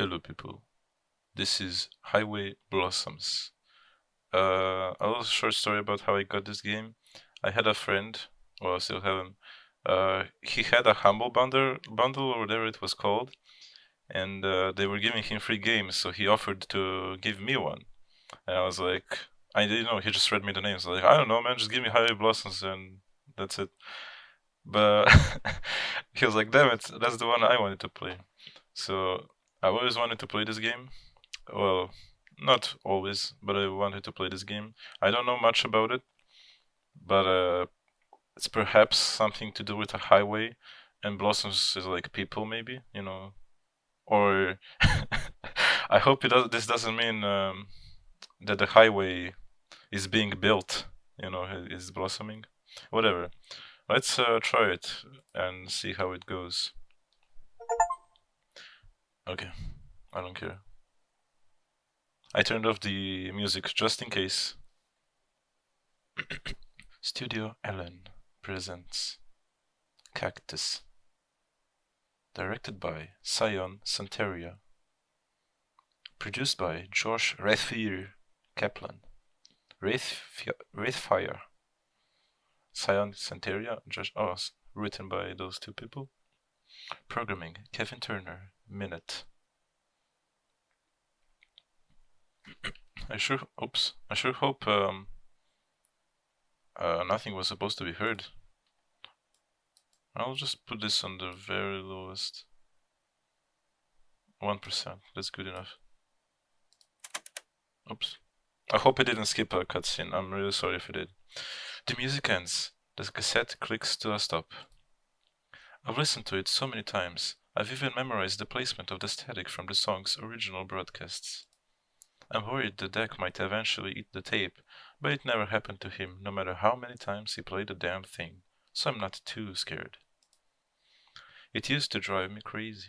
Hello, people. This is Highway Blossoms. A little short story about how I got this game. I had a friend, well, I still have him. He had a humble bundle or whatever it was called, and they were giving him free games, so he offered to give me one. And I was like, I didn't know. He just read me the names. Like, I don't know, man. Just give me Highway Blossoms, and that's it. But he was like, damn it, that's the one I wanted to play. So I always wanted to play this game. Well, not always, but I wanted to play this game. I don't know much about it, but it's perhaps something to do with a highway, and Blossoms is like people, maybe, or I hope this doesn't mean that the highway is being built, is blossoming. Whatever. Let's try it and see how it goes. Okay, I don't care. I turned off the music just in case. Studio Ellen presents Cactus. Directed by Sion Santeria. Produced by Josh Rathfire Kaplan. Wraithfire. Sion Santeria, written by those two people. Programming, Kevin Turner, Minute. I sure hope nothing was supposed to be heard. I'll just put this on the very lowest. 1%, that's good enough. Oops. I hope I didn't skip a cutscene, I'm really sorry if I did. The music ends. The cassette clicks to a stop. I've listened to it so many times, I've even memorized the placement of the static from the song's original broadcasts. I'm worried the deck might eventually eat the tape, but it never happened to him no matter how many times he played the damn thing, so I'm not too scared. It used to drive me crazy.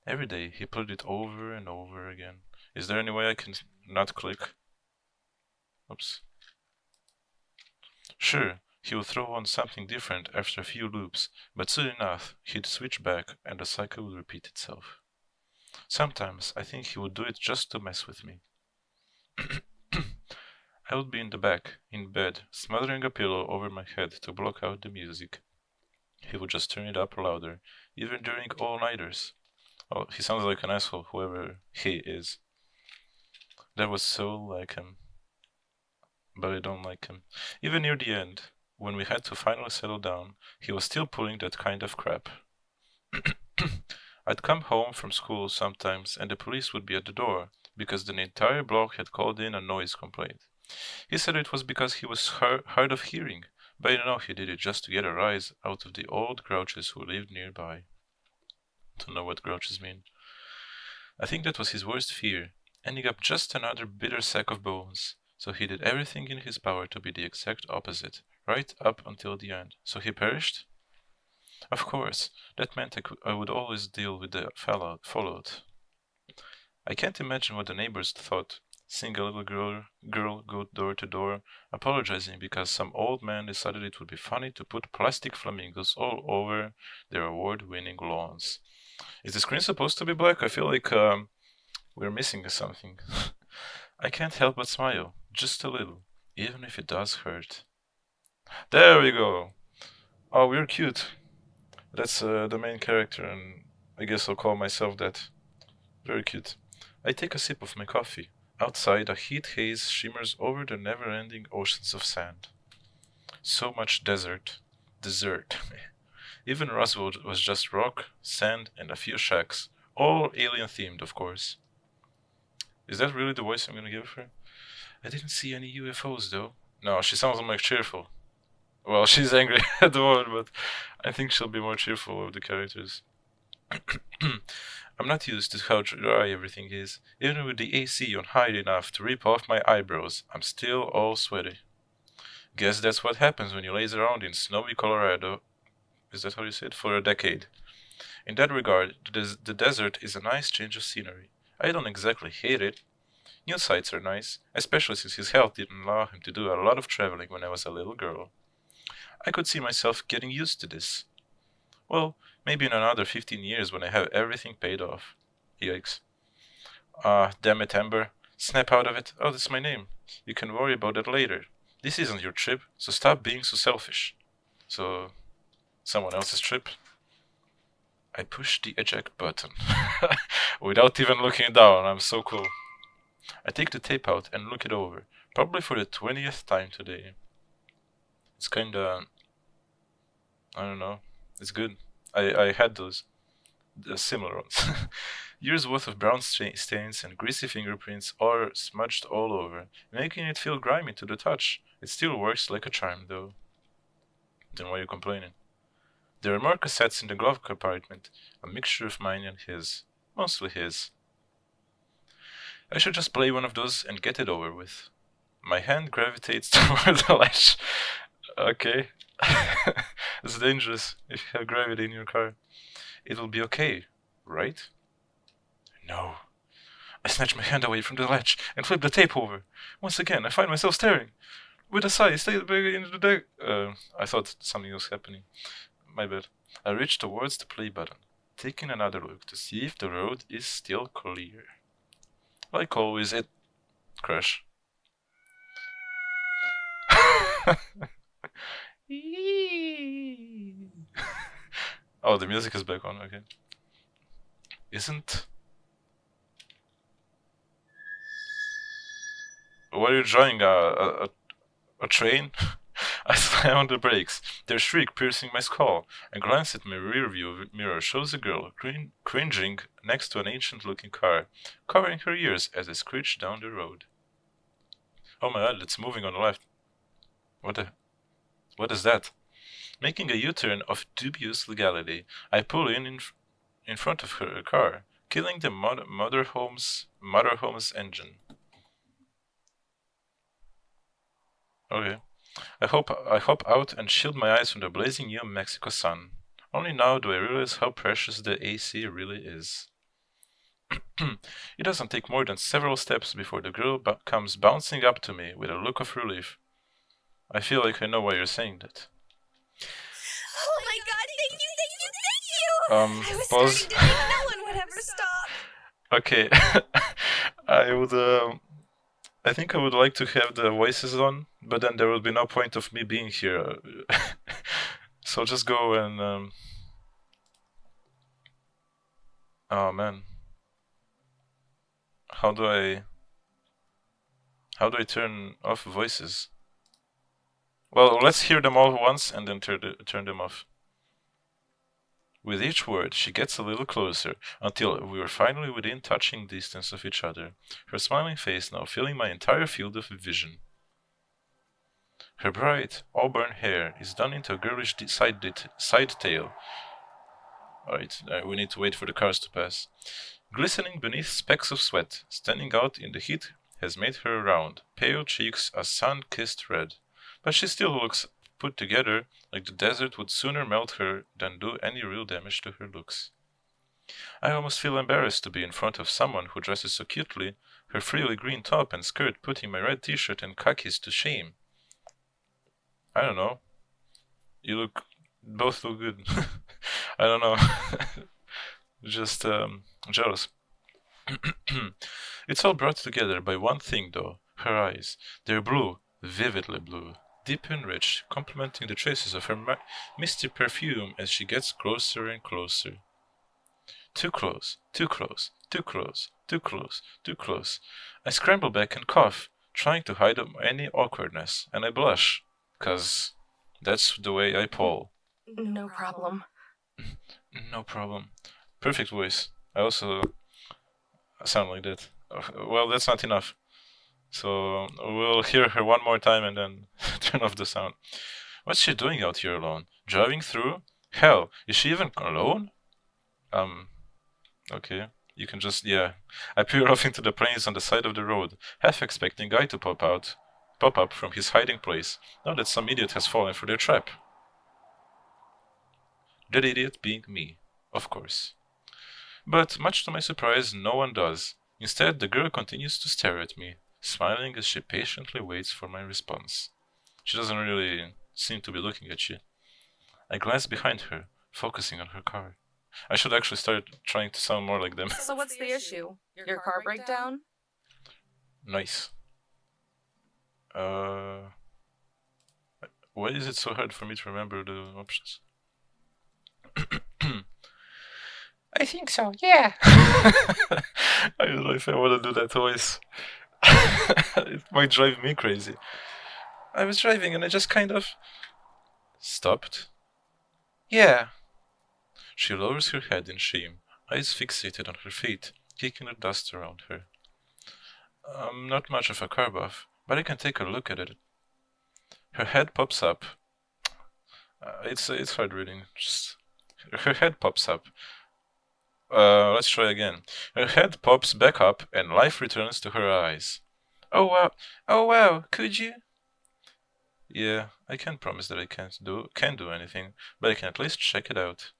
Every day he played it over and over again. Is there any way I can not click? Oops. Sure, he would throw on something different after a few loops, but soon enough he'd switch back and the cycle would repeat itself. Sometimes I think he would do it just to mess with me. I would be in the back, in bed, smothering a pillow over my head to block out the music. He would just turn it up louder, even during all-nighters. Oh, he sounds like an asshole, whoever he is. That was so like him. But I don't like him. Even near the end, when we had to finally settle down, he was still pulling that kind of crap. I'd come home from school sometimes and the police would be at the door, because the entire block had called in a noise complaint. He said it was because he was hard of hearing, but I know he did it just to get a rise out of the old grouches who lived nearby. Don't know what grouches mean. I think that was his worst fear, ending up just another bitter sack of bones. So he did everything in his power to be the exact opposite, right up until the end. So he perished? Of course, that meant I would always deal with the fallout. I can't imagine what the neighbors thought, seeing a little girl go door to door, apologizing because some old man decided it would be funny to put plastic flamingos all over their award-winning lawns. Is the screen supposed to be black? I feel like we're missing something. I can't help but smile, just a little, even if it does hurt. There we go! Oh, we're cute. That's the main character, and I guess I'll call myself that. Very cute. I take a sip of my coffee. Outside, a heat haze shimmers over the never-ending oceans of sand. So much desert. Dessert. Even Roswell was just rock, sand, and a few shacks. All alien-themed, of course. Is that really the voice I'm gonna give her? I didn't see any UFOs, though. No, she sounds more cheerful. Well, she's angry at the moment, but I think she'll be more cheerful with the characters. I'm not used to how dry everything is. Even with the AC on high enough to rip off my eyebrows, I'm still all sweaty. Guess that's what happens when you laze around in snowy Colorado. Is that how you say it? For a decade. In that regard, the desert is a nice change of scenery. I don't exactly hate it. New sights are nice, especially since his health didn't allow him to do a lot of traveling when I was a little girl. I could see myself getting used to this. Well, maybe in another 15 years when I have everything paid off. Yikes. Ah, damn it, Amber. Snap out of it. Oh, that's my name. You can worry about that later. This isn't your trip, so stop being so selfish. So, someone else's trip? I push the eject button. Without even looking down, I'm so cool. I take the tape out and look it over, probably for the 20th time today. It's kinda... I don't know. It's good. I had those. The similar ones. Years worth of brown stains and greasy fingerprints are smudged all over, making it feel grimy to the touch. It still works like a charm, though. Then why are you complaining? There are more cassettes in the glove compartment, a mixture of mine and his. Mostly his. I should just play one of those and get it over with. My hand gravitates toward the latch. Okay. It's dangerous if you have gravity in your car. It'll be okay, right? No. I snatch my hand away from the latch and flip the tape over. Once again, I find myself staring. With a sigh, I stay back into the deck. I thought something was happening. My bad. I reach towards the play button, taking another look to see if the road is still clear. Like always, it... Crash. Oh, the music is back on, okay. Isn't... What are you drawing? A train? I slam on the brakes, their shriek piercing my skull. I glance at my rearview mirror shows a girl cringing next to an ancient-looking car, covering her ears as I screech down the road. Oh my god, it's moving on the left. What is that? Making a U-turn of dubious legality, I pull in front of her car, killing the motorhome's engine. Okay. I hop out and shield my eyes from the blazing New Mexico sun. Only now do I realize how precious the AC really is. It doesn't take more than several steps before the girl comes bouncing up to me with a look of relief. I feel like I know why you're saying that. Oh my god, thank you! I was pause. starting to think no one would ever stop. Okay. I think I would like to have the voices on, but then there would be no point of me being here. So I'll just go and... Oh man. How do I turn off voices? Well, let's hear them all once and then turn them off. With each word, she gets a little closer, until we were finally within touching distance of each other, her smiling face now filling my entire field of vision. Her bright, auburn hair is done into a girlish side tail. Alright, we need to wait for the cars to pass. Glistening beneath specks of sweat, standing out in the heat has made her round, pale cheeks a sun-kissed red. But she still looks put together, like the desert would sooner melt her than do any real damage to her looks. I almost feel embarrassed to be in front of someone who dresses so cutely, her frilly green top and skirt putting my red t-shirt and khakis to shame. I don't know. Both look good. I don't know. Just jealous. It's all brought together by one thing though, her eyes. They're blue, vividly blue, deep and rich, complementing the traces of her misty perfume as she gets closer and closer. Too close, too close, too close, too close, too close. I scramble back and cough, trying to hide any awkwardness, and I blush, 'cause that's the way I pull. No problem. No problem. Perfect voice. I also sound like that. Well, that's not enough. So we'll hear her one more time and then turn off the sound. What's she doing out here alone? Driving through? Hell, is she even alone? Okay. You can just, yeah. I peer off into the plains on the side of the road, half expecting Guy to pop up from his hiding place, now that some idiot has fallen for their trap. That idiot being me, of course. But much to my surprise, no one does. Instead, the girl continues to stare at me, smiling as she patiently waits for my response. She doesn't really seem to be looking at you. I glance behind her, focusing on her car. I should actually start trying to sound more like them. So what's the issue? Your car breakdown? Nice. Why is it so hard for me to remember the options? I think so, yeah. I don't know if I want to do that voice. It might drive me crazy. I was driving and I just kind of stopped. Yeah. She lowers her head in shame, eyes fixated on her feet, kicking the dust around her. I'm not much of a car buff, but I can take a look at it. Her head pops up. It's hard reading. Just her head pops up. Let's try again. Her head pops back up, and life returns to her eyes. Oh wow! Oh wow! Could you? Yeah, I can't promise that I can do anything, but I can at least check it out.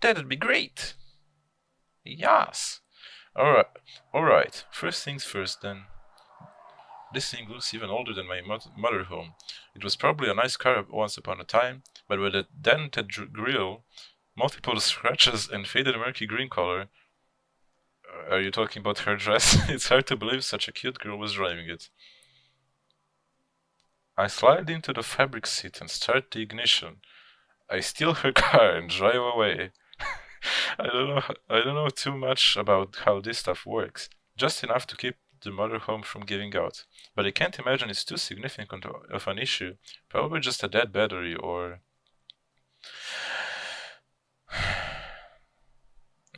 That'd be great. Yes. Alright. First things first, then. This thing looks even older than my mother home. It was probably a nice car once upon a time, but with a dented grille, multiple scratches, and faded murky green color. Are you talking about her dress? It's hard to believe such a cute girl was driving it. I slide into the fabric seat and start the ignition. I steal her car and drive away. I don't know too much about how this stuff works. Just enough to keep the motorhome from giving out. But I can't imagine it's too significant of an issue. Probably just a dead battery or...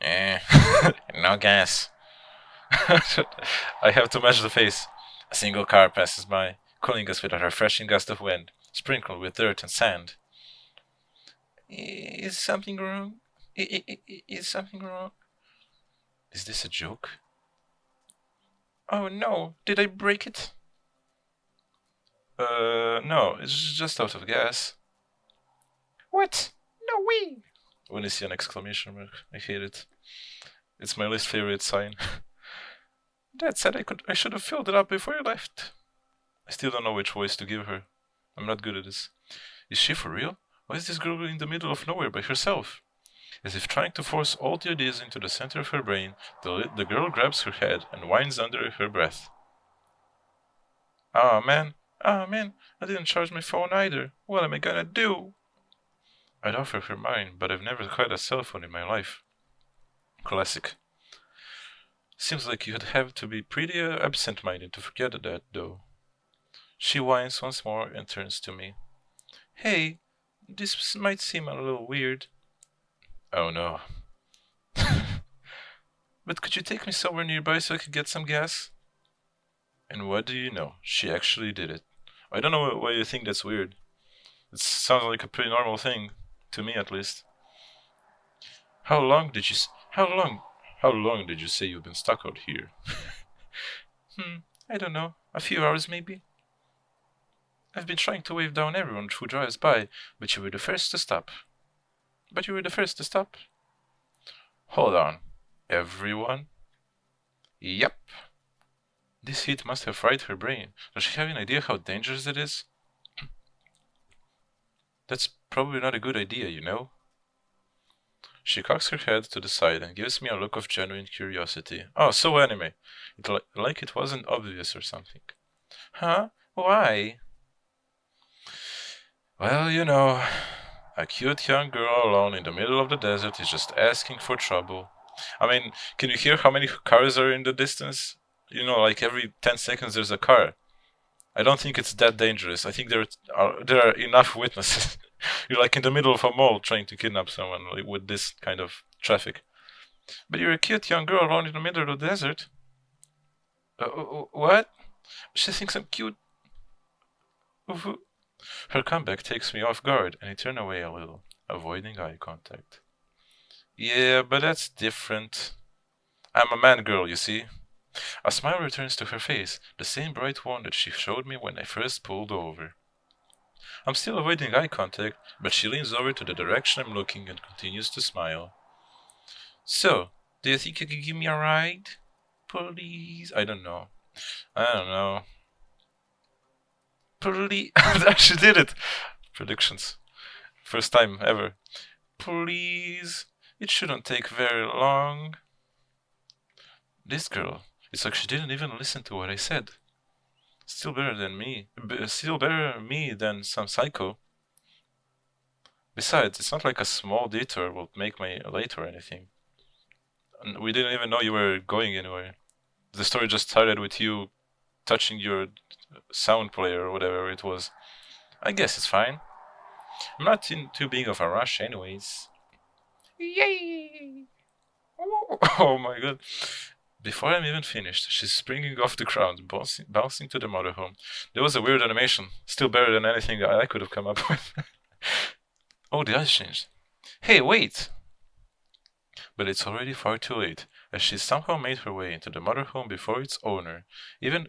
No gas. I have to match the face. A single car passes by, cooling us with a refreshing gust of wind, sprinkled with dirt and sand. Is something wrong? Is something wrong? Is this a joke? Oh no, did I break it? No, it's just out of gas. What? No way! When I see an exclamation mark, I hate it. It's my least favorite sign. Dad said I should have filled it up before you left. I still don't know which voice to give her. I'm not good at this. Is she for real? Why is this girl in the middle of nowhere by herself? As if trying to force all the ideas into the center of her brain, the girl grabs her head and whines under her breath. Ah man, I didn't charge my phone either. What am I gonna do? I'd offer her mine, but I've never had a cell phone in my life. Classic. Seems like you'd have to be pretty absent-minded to forget that, though. She whines once more and turns to me. Hey, this might seem a little weird. Oh no. But could you take me somewhere nearby so I could get some gas? And what do you know? She actually did it. I don't know why you think that's weird. It sounds like a pretty normal thing, to me at least. How long did you say you've been stuck out here? I don't know. A few hours maybe. I've been trying to wave down everyone who drives by, but you were the first to stop. Hold on. Everyone? Yep. This heat must have fried her brain. Does she have an idea how dangerous it is? That's probably not a good idea, you know? She cocks her head to the side and gives me a look of genuine curiosity. Oh, so anime. Like it wasn't obvious or something. Huh? Why? Well, you know, a cute young girl alone in the middle of the desert is just asking for trouble. I mean, can you hear how many cars are in the distance? You know, like every 10 seconds there's a car. I don't think it's that dangerous. I think there are enough witnesses. You're like in the middle of a mall trying to kidnap someone like, with this kind of traffic. But you're a cute young girl alone in the middle of the desert. What? She thinks I'm cute. Her comeback takes me off guard, and I turn away a little, avoiding eye contact. Yeah, but that's different. I'm a man girl, you see. A smile returns to her face, the same bright one that she showed me when I first pulled over. I'm still avoiding eye contact, but she leans over to the direction I'm looking and continues to smile. So, do you think you could give me a ride? Please? I don't know. Please. She did it! Predictions. First time ever. Please. It shouldn't take very long. This girl, it's like she didn't even listen to what I said. Still better than me. Still better me than some psycho. Besides, it's not like a small detour will make me late or anything. And we didn't even know you were going anywhere. The story just started with you touching your sound player or whatever it was. I guess it's fine. I'm not in too big of a rush, anyways. Yay! Oh my god. Before I'm even finished, she's springing off the ground, bouncing to the motorhome. There was a weird animation, still better than anything I could have come up with. Oh, the eyes changed. Hey, wait! But it's already far too late, as she somehow made her way into the motorhome before its owner, even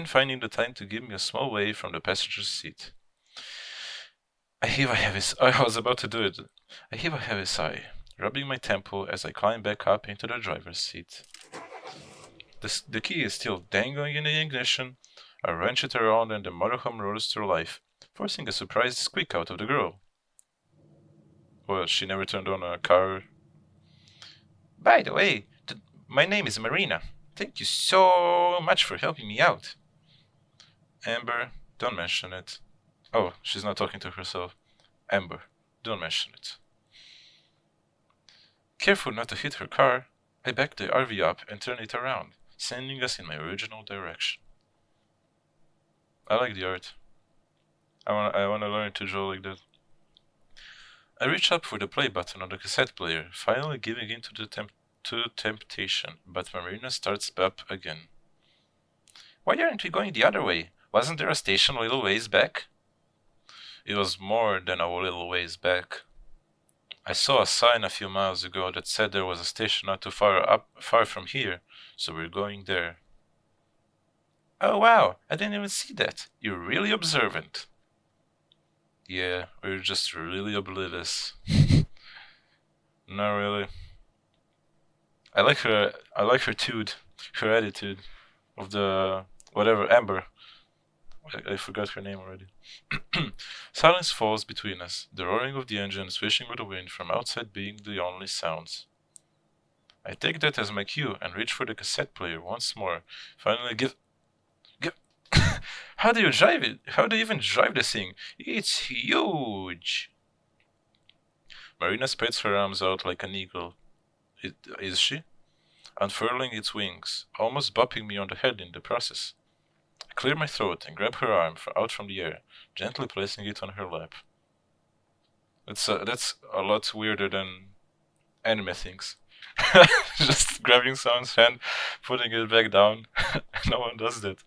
finding the time to give me a small wave from the passenger's seat. I was about to do it. I heave a heavy sigh, rubbing my temple as I climb back up into the driver's seat. The key is still dangling in the ignition. I wrench it around and the motorhome rolls through life, forcing a surprised squeak out of the girl. Well, she never turned on a car. By the way, my name is Marina. Thank you so much for helping me out. Amber, don't mention it. Oh, she's not talking to herself. Amber, don't mention it. Careful not to hit her car, I back the RV up and turn it around, sending us in my original direction. I like the art. I wanna learn to draw like that. I reach up for the play button on the cassette player, finally giving in to the temptation, but Marina starts up again. Why aren't we going the other way? Wasn't there a station a little ways back? It was more than a little ways back. I saw a sign a few miles ago that said there was a station not too far from here, so we're going there. Oh wow, I didn't even see that. You're really observant. Yeah, we're just really oblivious. Not really. I like her her attitude of the whatever Amber. I forgot her name already. Silence falls between us, the roaring of the engine swishing with the wind from outside being the only sounds. I take that as my cue and reach for the cassette player once more. Finally give How do you drive it? How do you even drive this thing? It's huge! Marina spreads her arms out like an eagle. Is she? Unfurling its wings, almost bopping me on the head in the process. I clear my throat and grab her arm out from the air, gently placing it on her lap. That's a lot weirder than anime things. Just grabbing someone's hand, putting it back down. No one does that.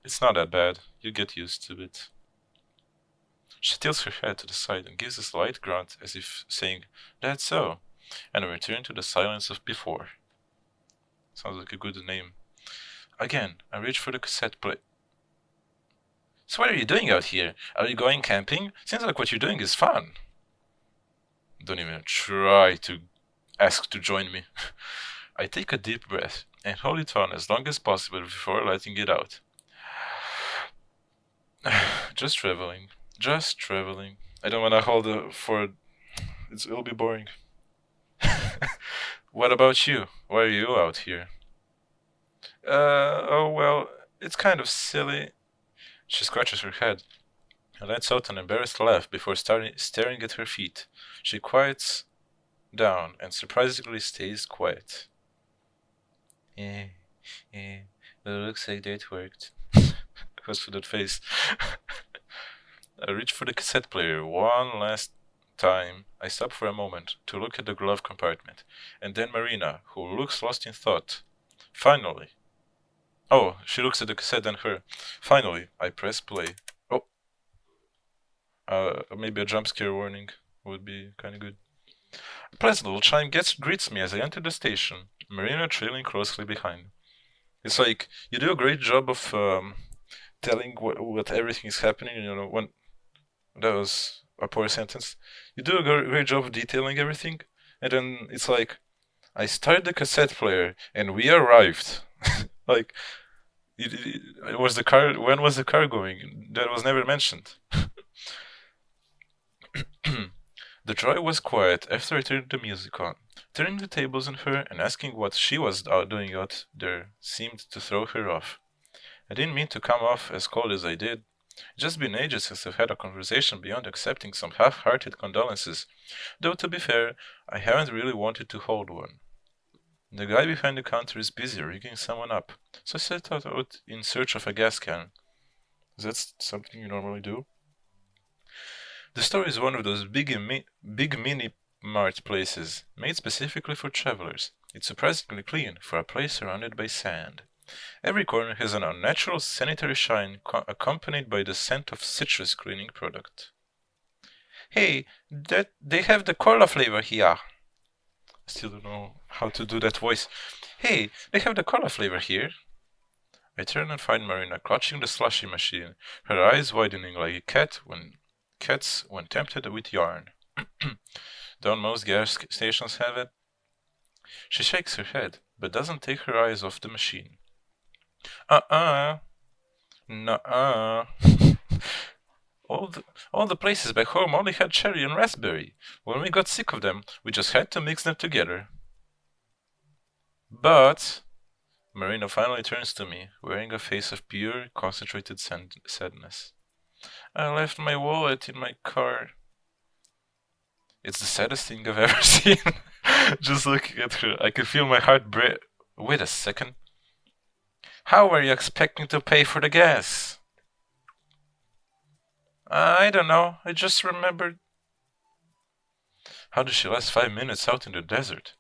It's not that bad. You get used to it. She tilts her head to the side and gives a slight grunt as if saying, "That's so," and we return to the silence of before. Sounds like a good name. Again, I reach for the cassette player. So what are you doing out here? Are you going camping? Seems like what you're doing is fun. Don't even try to ask to join me. I take a deep breath and hold it on as long as possible before letting it out. Just traveling. I don't want to hold it for... It'll be boring. What about you? Why are you out here? Oh well, it's kind of silly. She scratches her head and lets out an embarrassed laugh before staring at her feet. She quiets down and surprisingly stays quiet. Yeah, but it looks like that worked. Goes for that face. I reach for the cassette player one last time. I stop for a moment to look at the glove compartment, and then Marina, who looks lost in thought. Finally. Oh, she looks at the cassette and her. Finally, I press play. Oh. Maybe a jump scare warning would be kind of good. A pleasant little chime greets me as I enter the station, Marina trailing closely behind. It's like, you do a great job of telling what everything is happening, when... That was a poor sentence. You do a great job of detailing everything, and then it's like, I started the cassette player, and we arrived. Like, it was the car. When was the car going? That was never mentioned. The The drive was quiet after I turned the music on. Turning the tables on her and asking what she was doing out there seemed to throw her off. I didn't mean to come off as cold as I did. It's just been ages since I've had a conversation beyond accepting some half-hearted condolences, though to be fair, I haven't really wanted to hold one. The guy behind the counter is busy rigging someone up, so I set out in search of a gas can. Is that something you normally do? The store is one of those big mini mart places, made specifically for travelers. It's surprisingly clean for a place surrounded by sand. Every corner has an unnatural sanitary shine accompanied by the scent of citrus cleaning product. Hey, that they have the cola flavor here. I still don't know how to do that voice. Hey, they have the cola flavor here. I turn and find Marina clutching the slushy machine, her eyes widening like a cats when tempted with yarn. Don't most gas stations have it? She shakes her head, but doesn't take her eyes off the machine. Nuh-uh. All the places back home only had cherry and raspberry. When we got sick of them, we just had to mix them together. But Marina finally turns to me, wearing a face of pure, concentrated sadness. I left my wallet in my car. It's the saddest thing I've ever seen. Just looking at her, I can feel my heart break. Wait a second. How are you expecting to pay for the gas? I don't know. I just remembered. How did she last 5 minutes out in the desert?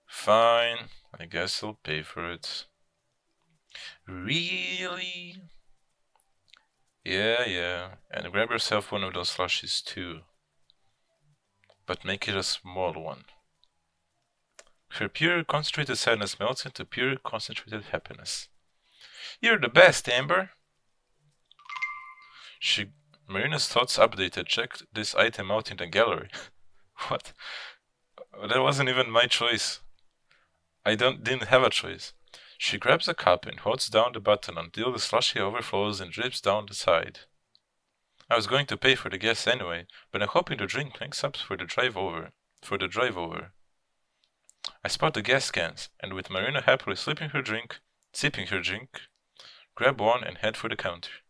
Fine. I guess I'll pay for it. Really? Yeah. And grab yourself one of those slushies too. But make it a small one. Her pure concentrated sadness melts into pure concentrated happiness. You're the best, Amber. Marina's thoughts updated. Checked this item out in the gallery. What? That wasn't even my choice. I didn't have a choice. She grabs a cup and holds down the button until the slushy overflows and drips down the side. I was going to pay for the gas anyway, but I'm hoping the drink makes up for the drive over. I spot the gas cans, and with Marina happily sipping her drink, grab one and head for the counter.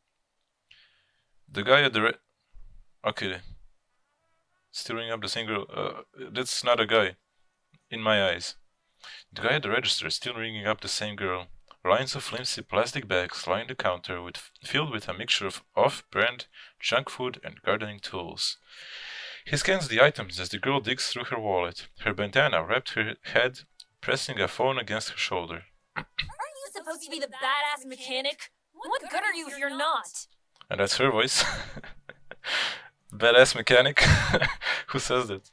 The guy at the okay, still ringing up the same girl. That's not a guy, in my eyes. The guy at the register is still ringing up the same girl. Lines of flimsy plastic bags line the counter filled with a mixture of off-brand junk food and gardening tools. He scans the items as the girl digs through her wallet, her bandana wrapped her head, pressing a phone against her shoulder. Aren't you supposed to be the badass mechanic? What good are you if you're not? And that's her voice. Badass mechanic? Who says that?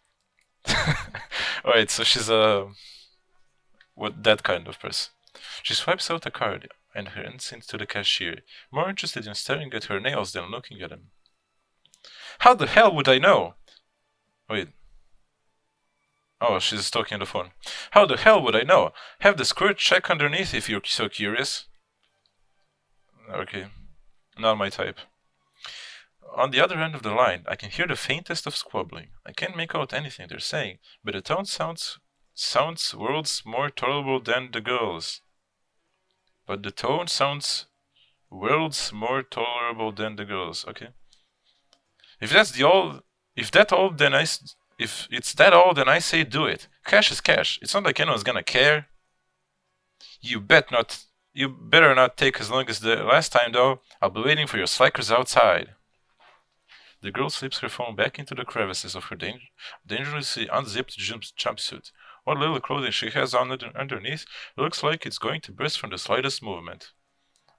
Alright, so she's that kind of person. She swipes out a card and hands it to the cashier, more interested in staring at her nails than looking at them. How the hell would I know? Wait. Oh, she's talking on the phone. How the hell would I know? Have the squirt check underneath if you're so curious. Okay. Not my type. On the other end of the line, I can hear the faintest of squabbling. I can't make out anything they're saying, but the tone sounds worlds more tolerable than the girls. Okay. If it's that all, then I say do it. Cash is cash. It's not like anyone's gonna care. You better not take as long as the last time, though. I'll be waiting for your slackers outside. The girl slips her phone back into the crevices of her dangerously unzipped jumpsuit. What little clothing she has on underneath looks like it's going to burst from the slightest movement.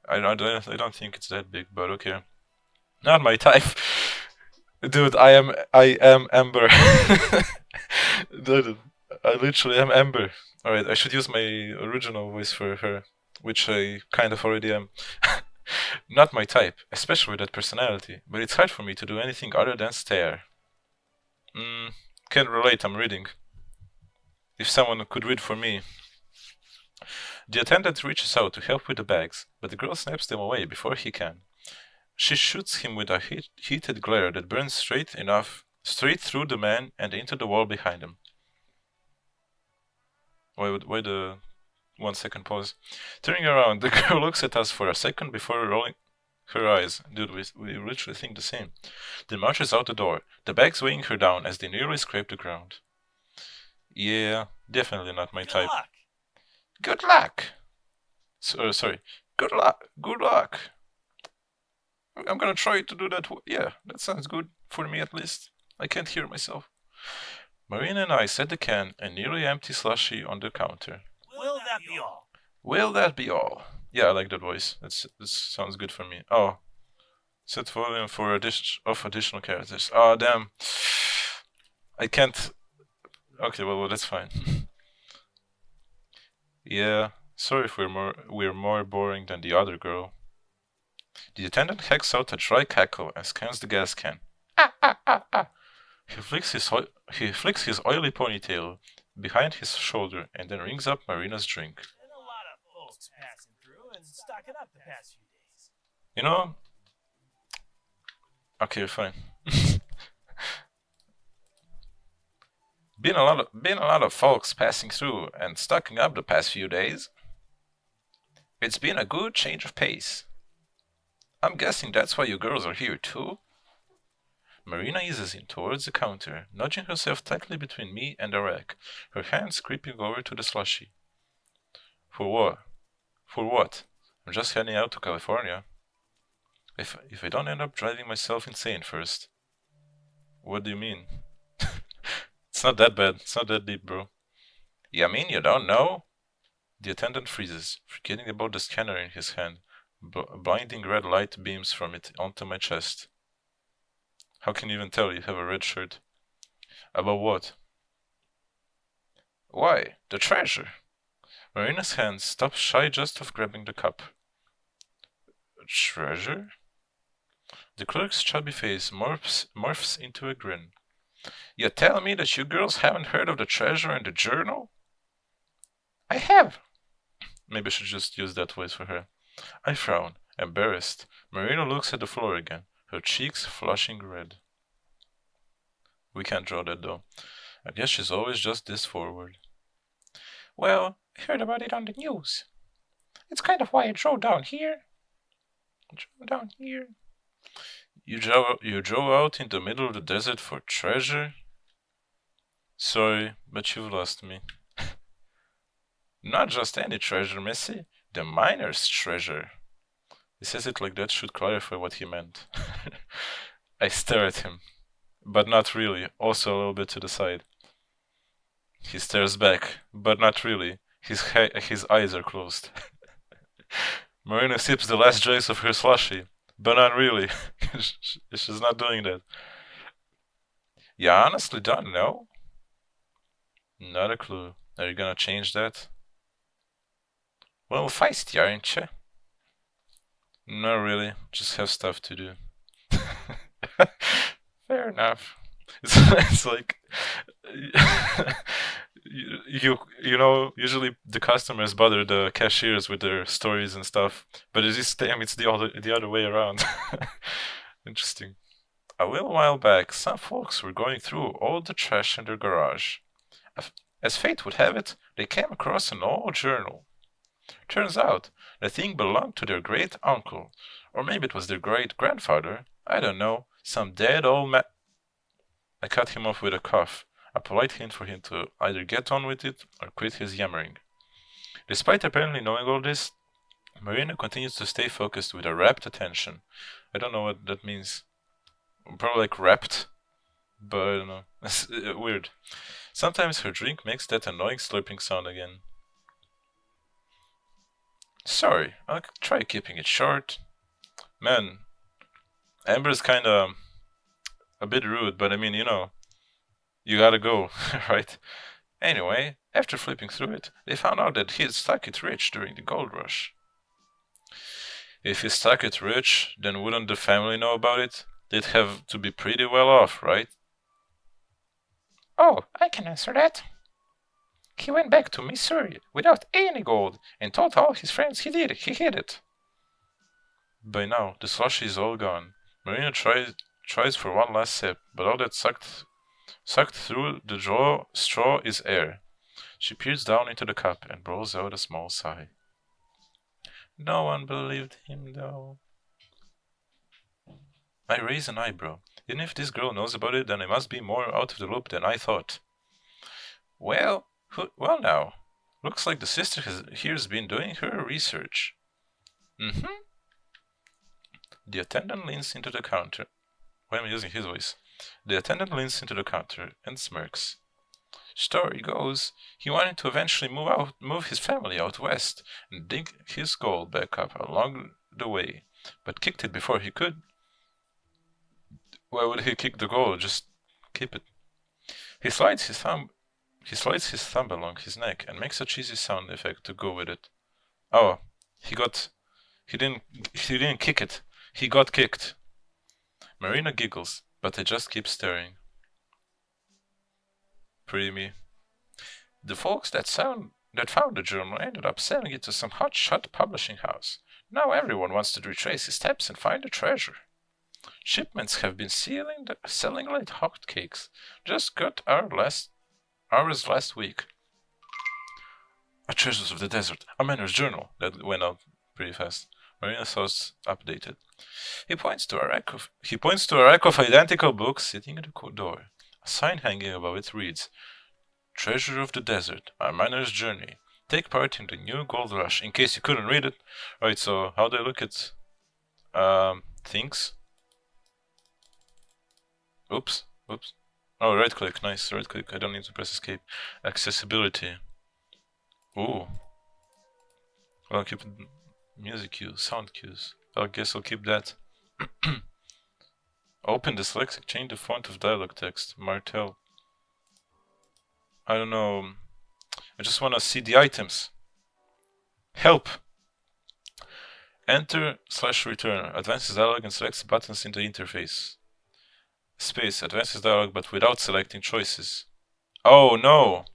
I don't think it's that big, but okay. Not my type. Dude, I am Amber. Dude, I literally am Amber. Alright, I should use my original voice for her, which I kind of already am. Not my type, especially with that personality, but it's hard for me to do anything other than stare. Can't relate, I'm reading. If someone could read for me. The attendant reaches out to help with the bags, but the girl snaps them away before he can. She shoots him with a heated glare that burns straight enough straight through the man and into the wall behind him. Wait a 1 second pause. Turning around, the girl looks at us for a second before rolling her eyes. Dude, we literally think the same. Then marches out the door, the bags weighing her down as they nearly scrape the ground. Yeah, definitely not my type. Luck. Good luck! Sorry. Good luck. Good luck. I'm gonna try to do that. Yeah, that sounds good. For me at least. I can't hear myself. Marina and I set the can and nearly empty slushy on the counter. Will that be all? Will that be all? Yeah, I like that voice. This sounds good for me. Oh. Set volume for additional characters. Oh, damn. I can't... Okay, well, that's fine. Yeah, sorry if we're more boring than the other girl. The attendant hacks out a dry cackle and scans the gas can. Ah. He flicks his oily ponytail behind his shoulder and then rings up Marina's drink. Been a lot of folks passing through and stocking up the past few days. You know... Okay, fine. Been a lot of folks passing through and stocking up the past few days. It's been a good change of pace. I'm guessing that's why you girls are here too? Marina eases in towards the counter, nudging herself tightly between me and the rack, her hands creeping over to the slushy. For what? For what? I'm just heading out to California. If I don't end up driving myself insane first. What do you mean? It's not that bad. It's not that deep, bro. You mean you don't know? The attendant freezes, forgetting about the scanner in his hand. Blinding red light beams from it onto my chest. How can you even tell you have a red shirt? About what? Why, the treasure. Marina's hand stops shy just of grabbing the cup. Treasure? The clerk's chubby face morphs into a grin. You tell me that you girls haven't heard of the treasure in the journal? I have. Maybe I should just use that voice for her. I frown, embarrassed. Marina looks at the floor again, her cheeks flushing red. We can't draw that though. I guess she's always just this forward. Well, I heard about it on the news. It's kind of why I drove down here. You drove out in the middle of the desert for treasure? Sorry, but you've lost me. Not just any treasure, Missy. The miner's treasure. He says it like that should clarify what he meant. I stare at him. But not really, also a little bit to the side. He stares back, but not really. His eyes are closed. Marina sips the last dregs of her slushy, but not really. She's not doing that. You honestly don't know? Not a clue. Are you gonna change that? Well, feisty, aren't you? Not really. Just have stuff to do. Fair enough. It's like you know, usually the customers bother the cashiers with their stories and stuff, but this time it's the other way around. Interesting. A little while back, some folks were going through all the trash in their garage. As fate would have it, they came across an old journal. Turns out, the thing belonged to their great uncle, or maybe it was their great grandfather. I don't know. Some dead old man. I cut him off with a cough, a polite hint for him to either get on with it or quit his yammering. Despite apparently knowing all this, Marina continues to stay focused with a rapt attention. I don't know what that means. Probably like rapt, but I don't know. It's weird. Sometimes her drink makes that annoying slurping sound again. Sorry, I'll try keeping it short. Man, Amber's kinda a bit rude, but I mean, you know, you gotta go, right? Anyway, after flipping through it, they found out that he'd stuck it rich during the gold rush. If he stuck it rich, then wouldn't the family know about it? They'd have to be pretty well off, right? Oh, I can answer that. He went back to Missouri without any gold and told all his friends he hid it. By now, the slushy is all gone. Marina tries for one last sip, but all that sucked through the straw is air. She peers down into the cup and blows out a small sigh. No one believed him, though. I raise an eyebrow. Even if this girl knows about it, then I must be more out of the loop than I thought. Well now. Looks like the sister here's been doing her research. Mm-hmm. The attendant leans into the counter. Why am I using his voice? The attendant leans into the counter and smirks. Story goes, he wanted to eventually move his family out west and dig his gold back up along the way, but kicked it before he could. Why would he kick the gold? Just keep it. He slides his thumb along his neck and makes a cheesy sound effect to go with it. Oh, he didn't kick it. He got kicked. Marina giggles, but I just keep staring. Pretty me. The folks that found the journal ended up selling it to some hotshot publishing house. Now everyone wants to retrace his steps and find the treasure. Shipments have been selling like hotcakes. Just got ours last week. A Treasures of the Desert, a miner's journal that went out pretty fast. Marina thoughts updated. He points to a rack of identical books sitting at the door. A sign hanging above it reads, Treasure of the Desert, a miner's journey. Take part in the new gold rush. In case you couldn't read it. Right, so how do I look at things? Oops. Oh, right click, nice, right click. I don't need to press escape. Accessibility. Ooh. Well, I'll keep music cues, sound cues. I guess I'll keep that. Open dyslexic, change the font of dialogue text. Martel. I don't know. I just want to see the items. Help! Enter/return. Advances dialogue and selects buttons in the interface. Space. Advances dialogue but without selecting choices. Oh no!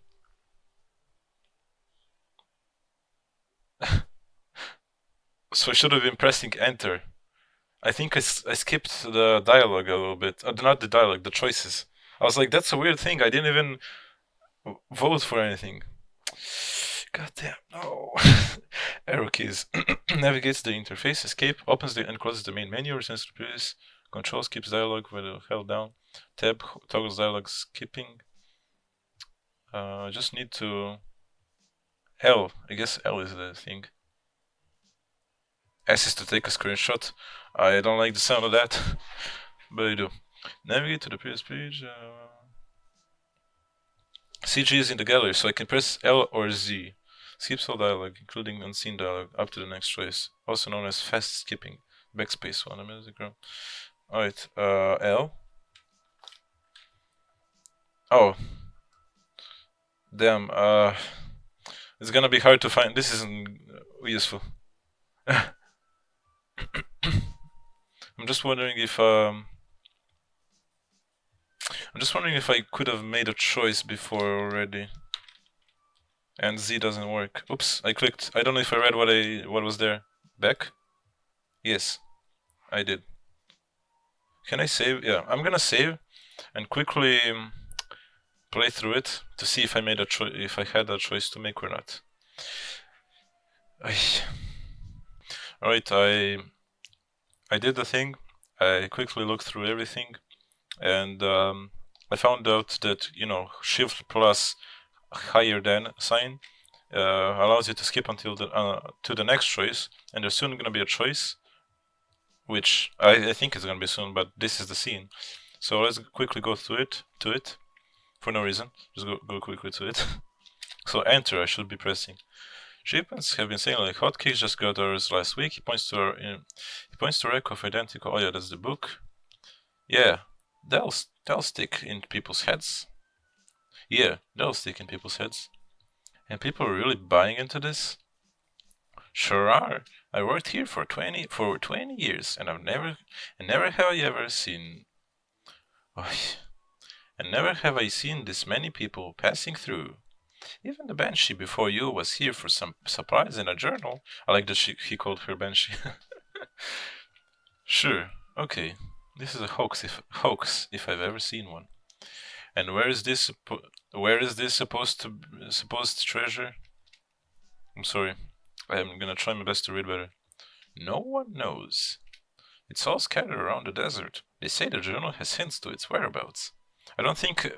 So I should have been pressing enter. I think I skipped the dialogue a little bit. Not the dialogue, the choices. I was like, that's a weird thing. I didn't even vote for anything. God damn, no. Arrow keys. Navigates the interface. Escape. Opens and closes the main menu. Returns to previous. Control skips dialogue when held down. Tab toggles dialogue skipping. Just need to... L. I guess L is the thing. S is to take a screenshot. I don't like the sound of that, but I do. Navigate to the previous page. CG is in the gallery, so I can press L or Z. Skips all dialogue, including unseen dialogue, up to the next choice. Also known as fast skipping. Backspace on a music room. Alright, L. Oh. Damn, it's gonna be hard to find. This isn't useful. I'm just wondering if I could have made a choice before already. And Z doesn't work. Oops, I clicked. I don't know if I read what was there. Back? Yes, I did. Can I save? Yeah, I'm gonna save and quickly play through it to see if I made a choice, if I had a choice to make or not. Alright, I did the thing. I quickly looked through everything, and I found out that, you know, Shift plus higher than sign allows you to skip until to the next choice, and there's soon gonna be a choice, which I think is gonna be soon, but this is the scene. So let's quickly go through it, for no reason. Just go quickly to it. So enter, I should be pressing. Shipments have been selling like hotcakes. Just got ours last week. He points to a rack of identical. Oh yeah, that's the book. Yeah, they'll stick in people's heads. Yeah, they'll stick in people's heads. And people are really buying into this. Sure are. I worked here for 20 years, and never have I ever seen. Oh, and never have I seen this many people passing through. Even the Banshee before you was here for some supplies in a journal. I like that he called her Banshee. Sure, okay. This is a hoax if I've ever seen one. And where is this supposed treasure? I'm sorry. I'm gonna try my best to read better. No one knows. It's all scattered around the desert. They say the journal has hints to its whereabouts. I don't think.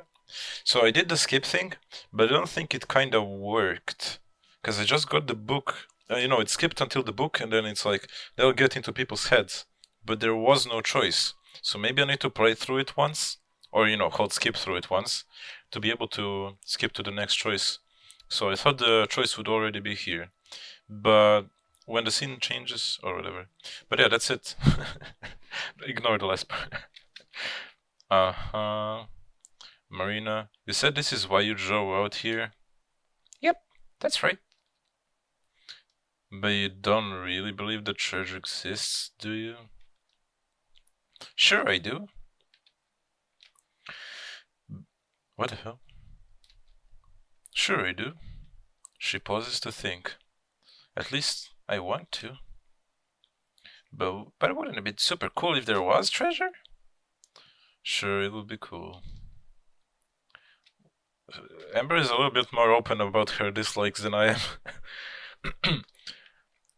So I did the skip thing, but I don't think it kind of worked. Because I just got the book. It skipped until the book, and then it's like, they'll get into people's heads. But there was no choice. So maybe I need to play through it once, or, hold skip through it once, to be able to skip to the next choice. So I thought the choice would already be here. But when the scene changes, or whatever. But yeah, that's it. Ignore the last part. Uh-huh. Marina, you said this is why you drove out here? Yep, that's right. But you don't really believe the treasure exists, do you? Sure I do. What the hell? Sure I do. She pauses to think. At least I want to. But wouldn't it be super cool if there was treasure? Sure, it would be cool. Amber is a little bit more open about her dislikes than I am.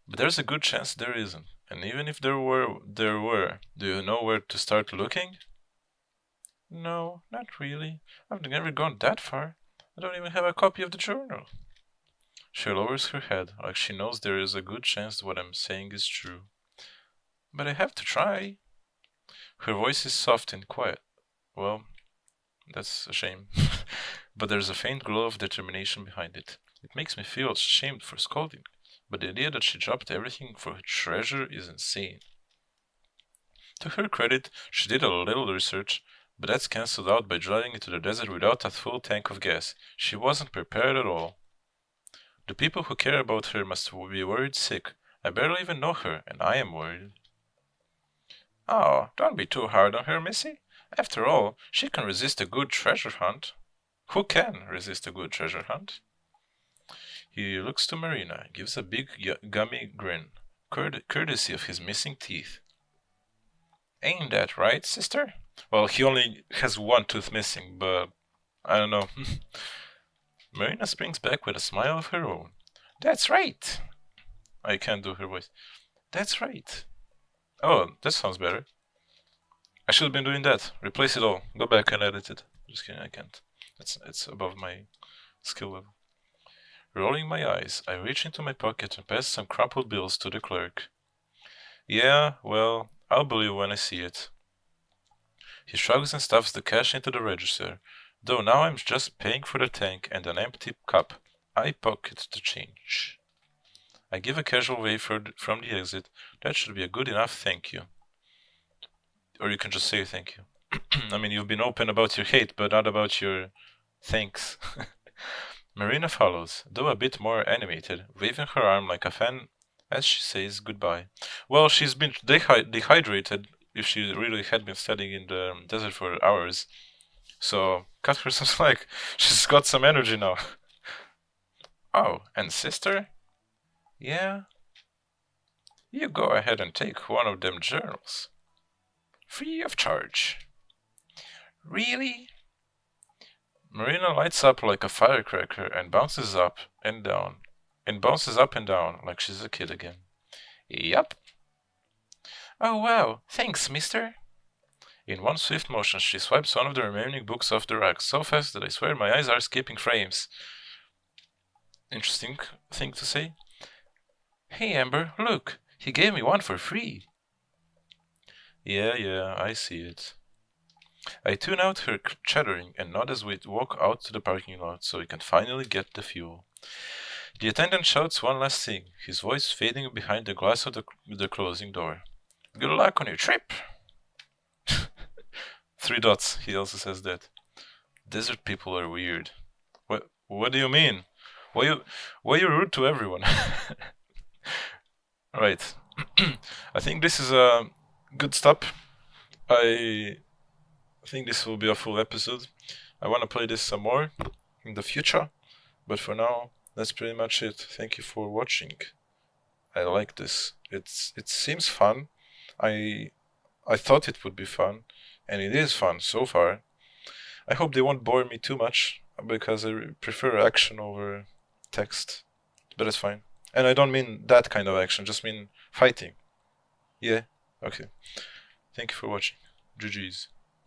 But there's a good chance there isn't. And even if there were, do you know where to start looking? No, not really. I've never gone that far. I don't even have a copy of the journal. She lowers her head, like she knows there is a good chance what I'm saying is true. But I have to try. Her voice is soft and quiet. Well, that's a shame. But there's a faint glow of determination behind it. It makes me feel ashamed for scolding, but the idea that she dropped everything for her treasure is insane. To her credit, she did a little research, but that's cancelled out by driving into the desert without a full tank of gas. She wasn't prepared at all. The people who care about her must be worried sick. I barely even know her, and I am worried. Oh, don't be too hard on her, Missy. After all, she can resist a good treasure hunt. Who can resist a good treasure hunt? He looks to Marina, gives a big gummy grin, courtesy of his missing teeth. Ain't that right, sister? Well, he only has one tooth missing, but I don't know. Marina springs back with a smile of her own. That's right. I can't do her voice. That's right. Oh, that sounds better. I should have been doing that. Replace it all. Go back and edit it. Just kidding, I can't. It's above my skill level. Rolling my eyes, I reach into my pocket and pass some crumpled bills to the clerk. Yeah, well, I'll believe when I see it. He shrugs and stuffs the cash into the register, though now I'm just paying for the tank and an empty cup. I pocket the change. I give a casual wave from the exit. That should be a good enough thank you. Or you can just say thank you. I mean, you've been open about your hate, but not about your thanks. Marina follows, though a bit more animated, waving her arm like a fan as she says goodbye. Well, she's been dehydrated if she really had been studying in the desert for hours. So, cut her some slack. She's got some energy now. Oh, and sister? Yeah? You go ahead and take one of them journals. Free of charge. Really? Marina lights up like a firecracker and bounces up and down. Like she's a kid again. Yup. Oh wow, thanks, mister. In one swift motion, she swipes one of the remaining books off the rack so fast that I swear my eyes are skipping frames. Interesting thing to say. Hey Amber, look, he gave me one for free. Yeah, I see it. I tune out her chattering and nod as we walk out to the parking lot so we can finally get the fuel. The attendant shouts one last thing, his voice fading behind the glass of the closing door. Good luck on your trip! 3 dots, he also says that. Desert people are weird. What do you mean? Why you rude to everyone? Right. I think this is a good stop. I think this will be a full episode. I want to play this some more in the future, but for now, that's pretty much it. Thank you for watching. I like this. It seems fun. I I thought it would be fun, and it is fun so far. I hope they won't bore me too much, because I prefer action over text. But it's fine. And I don't mean that kind of action, just mean fighting. Yeah? Okay. Thank you for watching. GG's.